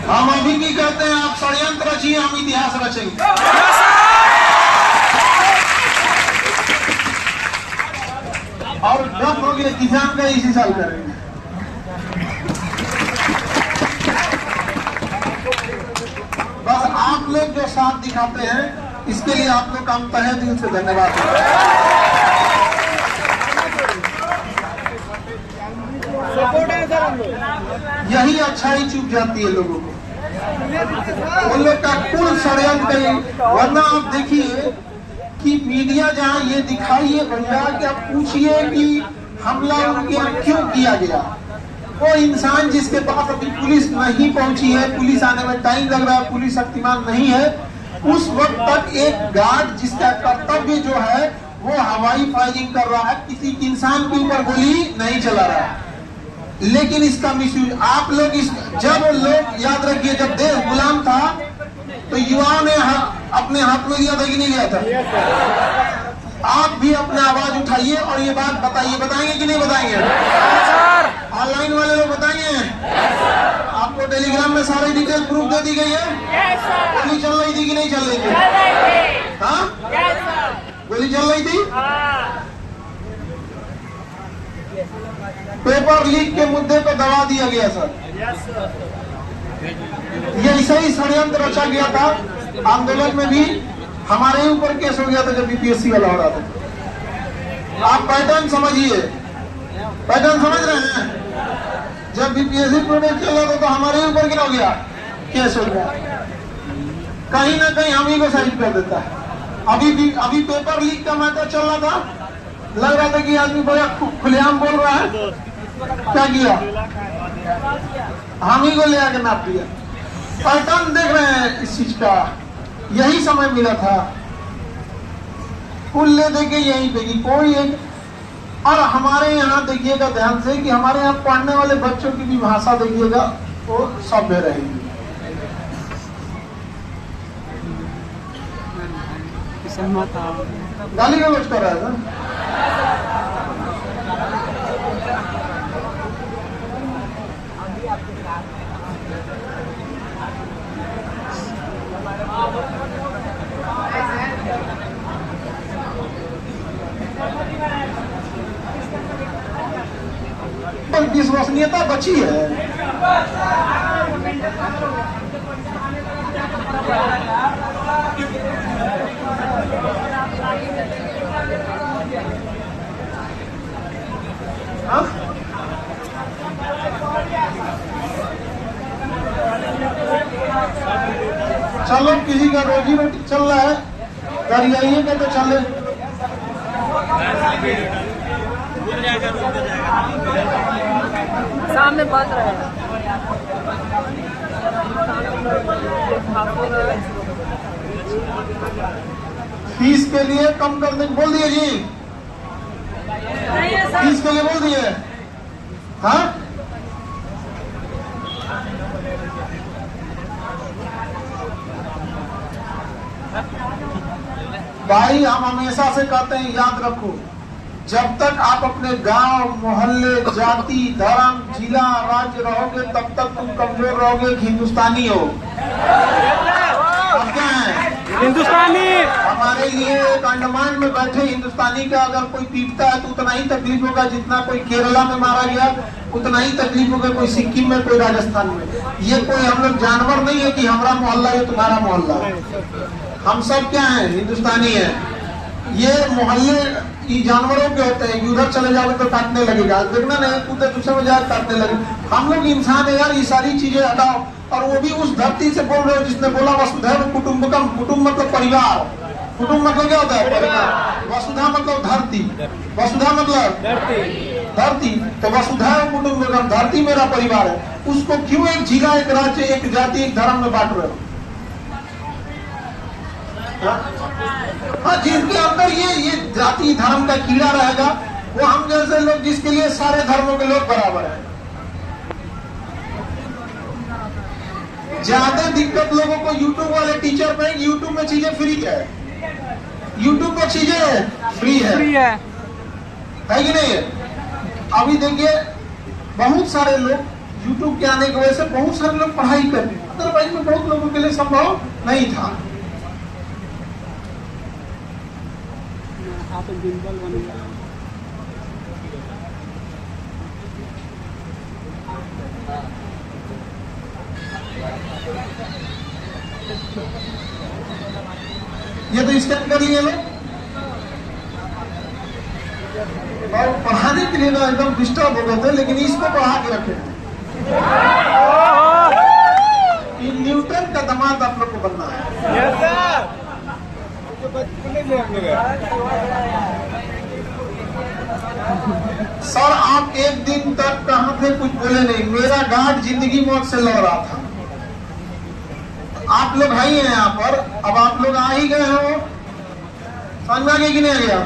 हम अभी की कहते हैं, आप षड्यंत्र रचिए, हम इतिहास रचेंगे। और जब हो गया किसान का इसी साल करेंगे। बस आप लोग जो साथ दिखाते हैं, इसके लिए आप लोग का तहे दिल से धन्यवाद। यही अच्छाई चुप जाती है लोगों को, उन लोग का कुल षड्यंत्र। वरना आप देखिए कि मीडिया जहाँ ये दिखाइए भैया कि आप पूछिए कि हमला उनके यहाँ क्यों किया गया। वो इंसान जिसके पास अभी पुलिस नहीं पहुंची है, पुलिस आने में टाइम लग रहा है, पुलिस शक्तिमान नहीं है, उस वक्त तक एक गार्ड जिसका कर्तव्य जो है वो हवाई फायरिंग कर रहा है, किसी इंसान के ऊपर गोली नहीं चला रहा है। लेकिन इसका मिसयूज आप लोग जब लोग याद रखिए, जब देश गुलाम था तो युवाओं ने अपने हाथ में लिया था कि नहीं लिया था? आप भी अपना आवाज उठाइए और ये बात बताइए। बताएंगे कि नहीं बताएंगे? ऑनलाइन वाले लोग बताएंगे? आपको टेलीग्राम में सारी डिटेल प्रूफ दे दी गई है? गोली चल रही थी कि नहीं चल रही थी? हाँ, गोली चल रही थी। पेपर लीक के मुद्दे को दबा दिया गया सर। ये ऐसा ही षड्यंत्र रचा गया था। आंदोलन में भी हमारे ऊपर केस हो गया था जब बीपीएससी वाला हो रहा था। आप पैटर्न समझिए, पैटर्न समझ रहे हैं? जब बीपीएससी प्रोटेस्ट चल रहा था तो हमारे ऊपर क्या हो गया? केस हो गया। कहीं ना कहीं हम ही को साइड कर देता है। अभी पेपर लीक का मैटर चल रहा था, लग रहा था कि आदमी बड़ा खुलेआम बोल रहा है। क्या किया? हम ही को ले आके नाप दिया। पैटर्न देख रहे हैं इस चीज का। यही समय मिला था, कुल ले देके यहीं पे कि कोई एक। और हमारे यहाँ देखिएगा ध्यान से कि हमारे यहाँ पढ़ने वाले बच्चों की भी भाषा देखिएगा वो सभ्य रहेगी। गाली गलौज कर रहा है ना? विश्वसनीयता बची है। चलो किसी का रोजी रोटी चल रहा है, करिएगा तो चले। सामने बंद रहेगा। फीस के लिए कम करने बोल दिए जी, फीस के लिए बोल दिए। हाँ, भाई हम हमेशा से कहते हैं, याद रखो, जब तक आप अपने गांव, मोहल्ले, जाति, धर्म, जिला, राज्य रहोगे तब तक तुम कमजोर रहोगे। हिंदुस्तानी हो। अब क्या है? हिंदुस्तानी। हमारे लिए एक अंडमान में बैठे हिंदुस्तानी का अगर कोई पीटता है तो उतना ही तकलीफ होगा जितना कोई केरला में मारा गया, उतना ही तकलीफ होगा कोई सिक्किम में, कोई राजस्थान में। ये कोई हम लोग जानवर नहीं है कि हमारा मोहल्ला है तुम्हारा मोहल्ला। हम सब क्या है? हिंदुस्तानी है। ये मोहल्ले ये जानवरों के होते हैं, उधर चले जाओगे तो काटने लगेगा, देखना नहीं कूदे दूसरे में जाए काटने लगे। हम लोग इंसान है यार, ये सारी चीजें हटाओ। और वो भी उस धरती से बोल रहे हो जिसने बोला वसुधैव कुटुंबकम। कुटुंब मतलब परिवार, कुटुंब मतलब क्या होता है? परिवार। वसुधा मतलब धरती, वसुधा मतलब धरती। तो वसुधैव कुटुंबकम, धरती मेरा परिवार है। उसको क्यों एक जिला, एक राज्य, एक जाति, एक धर्म में बांट रहे हो? हाँ, जिनके अंदर ये जाति धर्म का कीड़ा रहेगा वो हम जैसे लोग जिसके लिए सारे धर्मों के लोग बराबर हैं। ज्यादा दिक्कत लोगों को यूट्यूब वाले टीचर पे, यूट्यूब में चीजें फ्री है, यूट्यूब पर चीजें फ्री है। है कि नहीं है? अभी देखिए बहुत सारे लोग YouTube के आने की वजह से बहुत सारे लोग पढ़ाई कर रहे हैं, अदरवाइज में बहुत लोगों के लिए संभव नहीं था। ये तो स्कैन कर लिए लोग और पढ़ाने के लिए ना एकदम डिस्टर्ब हो गए थे, लेकिन इसको पढ़ा के रखे। न्यूटन का दामाद आप लोग को बनना है। सर आप एक दिन तक कहाँ थे, कुछ बोले नहीं। मेरा गार्ड जिंदगी मौत से लड़ रहा था। आप लोग आई हैं यहाँ पर, अब आप लोग आ ही गए हो, समझ में आ गया कि नहीं आ गया?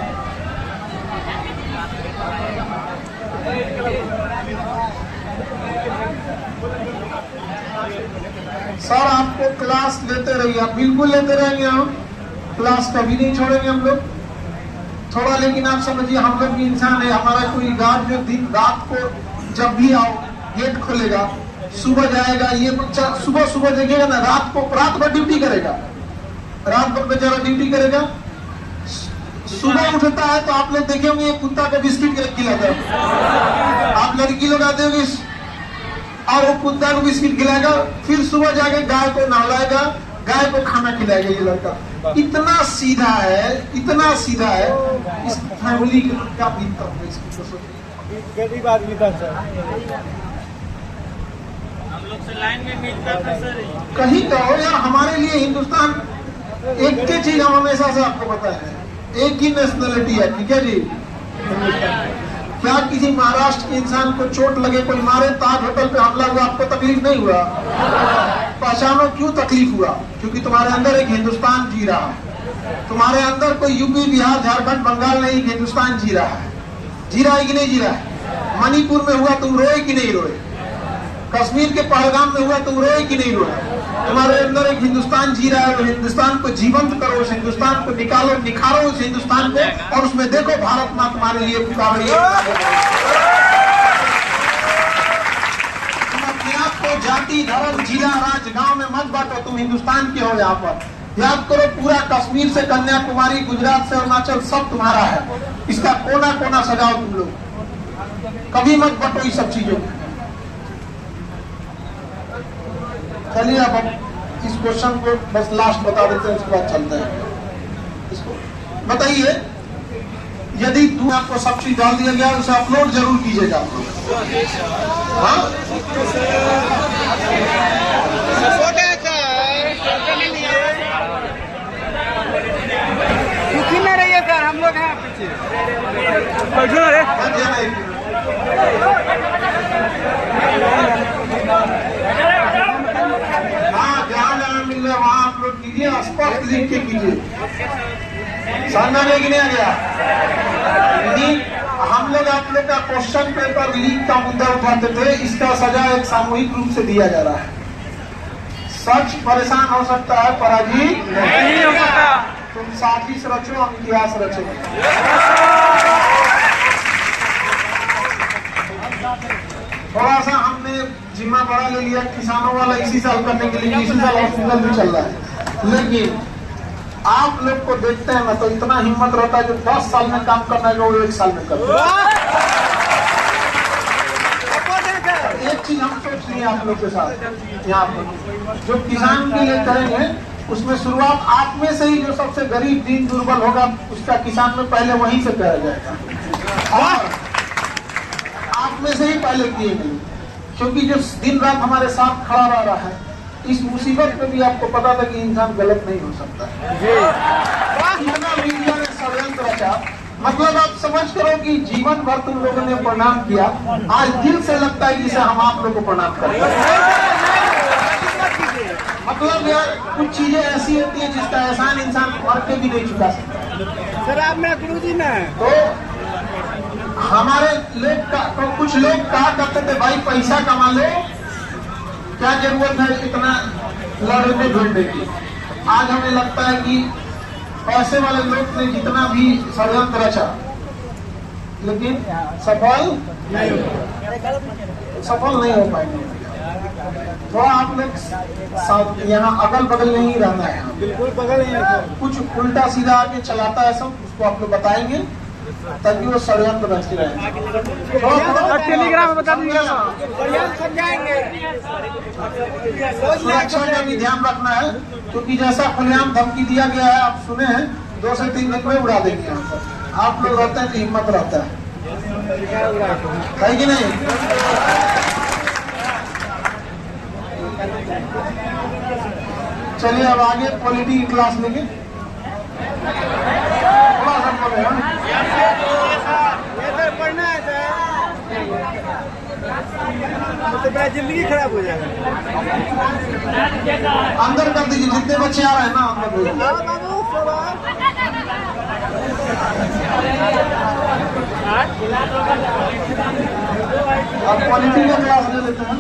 सर आपको क्लास लेते रहिए, आप बिल्कुल लेते रहेंगे, हम क्लास कभी नहीं छोड़ेंगे हम लोग थोड़ा। लेकिन आप समझिए हम लोग भी इंसान है, हमारा कोई गार्ड जो दिन रात को जब भी आओ गेट खोलेगा, सुबह जाएगा, ये बच्चा सुबह देखिएगा ना, रात भर ड्यूटी करेगा, रात भर बेचारा ड्यूटी करेगा। सुबह उठता है तो आप लोग देखे होंगे ये कुत्ता को बिस्किट खिलाता है, आप लड़की लोग आते होंगे और वो कुत्ता को बिस्किट खिलाएगा, फिर सुबह जाके गाय को नहलाएगा, गाय को खाना खिलाएगा। ये लड़का इतना सीधा है, इतना सीधा है। इस फैमिली का क्या बीतता होगा इसकी, गरीब आदमी था सर, हम लोग से लाइन में मिलता था सर। कहीं कहो यार, हमारे लिए हिंदुस्तान एक ही चीज हम हमेशा से आपको पता है, एक ही नेशनलिटी है, ठीक है जी। क्या किसी महाराष्ट्र के इंसान को चोट लगे, कोई मारे, ताज होटल पे हमला हुआ, आपको तकलीफ नहीं हुआ? पहचानो क्यों तकलीफ हुआ? क्योंकि तुम्हारे अंदर एक हिंदुस्तान जी रहा है, तुम्हारे अंदर कोई यूपी, बिहार, झारखंड, बंगाल नहीं, एक हिंदुस्तान जी रहा है। जी रहा है कि नहीं जी रहा है? मणिपुर में हुआ तुम रोए कि नहीं रोए? कश्मीर के पहलगाम में हुआ तुम रोए कि नहीं रोए? तुम्हारे अंदर एक हिंदुस्तान जी रहा है, तो हिंदुस्तान को जीवंत करो, उस हिंदुस्तान को निकालो, निखारो उस हिंदुस्तान को, और उसमें देखो भारत माँ तुम्हारे लिए पुकार रही है। तुम अपने आप को जाति, धर्म, जिला, राज्य, गांव में मत बांटो, तुम हिंदुस्तान के हो। यहाँ पर याद करो, पूरा कश्मीर से कन्याकुमारी, गुजरात से अरुणाचल सब तुम्हारा है। इसका कोना कोना सजाओ तुम लोग, कभी मत बटो इस सब चीजों को। चलिए अब हम इस क्वेश्चन को बस लास्ट बता देते हैं, उसके बाद चलते हैं। इसको बताइए, यदि तू आपको सब चीज डाल दिया गया, उसे अपलोड जरूर कीजिएगा आप लोग। हाँ दुखी न रहिए सर, हम लोग हैं पीछे। हाँ जहाँ जहाँ मिल रहा है वहाँ आप लोग कीजिए, स्पष्ट लिख के कीजिए। समझ में कि नहीं आ गया? लीक, हम लोग आप लोग का क्वेश्चन पेपर लीक का मुद्दा उठाते थे, इसका सजा एक सामूहिक रूप से दिया जा रहा है। सच परेशान हो सकता है, पराजित नहीं हो सकता। तुम साजिश रचो, हम इतिहास रचेंगे। थोड़ा सा हमने जिम्मा बड़ा ले लिया किसानों वाला इसी साल करने के लिए, इसी साल हॉस्पिटल भी चल रहा है। लेकिन आप लोग को देखते हैं ना, तो इतना हिम्मत रहता है जो 10 साल में काम करना है, वो 1 साल में करते हैं। एक चीज हम सोच लिए आप लोग के साथ, यहाँ पर जो किसान के लिए करेंगे, उसमें शुरुआत आप में से ही, जो सबसे गरीब, दीन, दुर्बल होगा, उसका किसान में पहले वहीं से किया जाएगा, और आप में से ही पहले किए गए। क्योंकि जो दिन रात हमारे साथ खड़ा रहा है, इस मुसीबत में भी आपको पता था कि इंसान गलत नहीं हो सकता। इतना मीडिया ने षड्यंत्र रचा, मतलब आप समझ करो कि जीवन भर तुम लोगों ने प्रणाम किया, आज दिल से लगता है कि इसे हम आप लोगों को प्रणाम करते हैं। मतलब यार कुछ चीजें ऐसी होती है जिसका एहसान इंसान मर के भी नहीं चुका सकता। सर आप मेरा गुरुजी ना है। तो हमारे लोग तो कुछ लोग कहा करते थे, भाई पैसा कमा लो, क्या जरूरत है इतना लड़ने ढूंढने की। आज हमें लगता है कि पैसे वाले लोग ने जितना भी षड्यंत्र रचा, लेकिन सफल नहीं हो पाएंगे। थोड़ा आप लोग यहाँ अगल बगल नहीं रहना है, बिल्कुल बगल नहीं है सर। कुछ उल्टा सीधा आके चलाता है सब, उसको आप लोग बताएंगे ताकि वो षड्यंत्र रची रहे। टेलीग्राम में बता दीजिएगा, समझाएंगे। सुरक्षा का भी ध्यान रखना है, क्योंकि जैसा खुलेआम धमकी दिया गया है आप सुने हैं, 2 से 3 दिन में उड़ा देंगे यहाँ पर। आप लोग रहते हैं तो हिम्मत रहता है कि नहीं? चलिए अब आगे पॉलिटी की क्लास लेंगे। थोड़ा सा बोले हैं। पढ़ना है सर, तो मेरा जिंदगी खराब हो जाएगा। अंदर कर दीजिए, जितने बच्चे आ रहे हैं ना अंदर भेजिए। अब पॉलिटी का क्लास ले लेते हैं।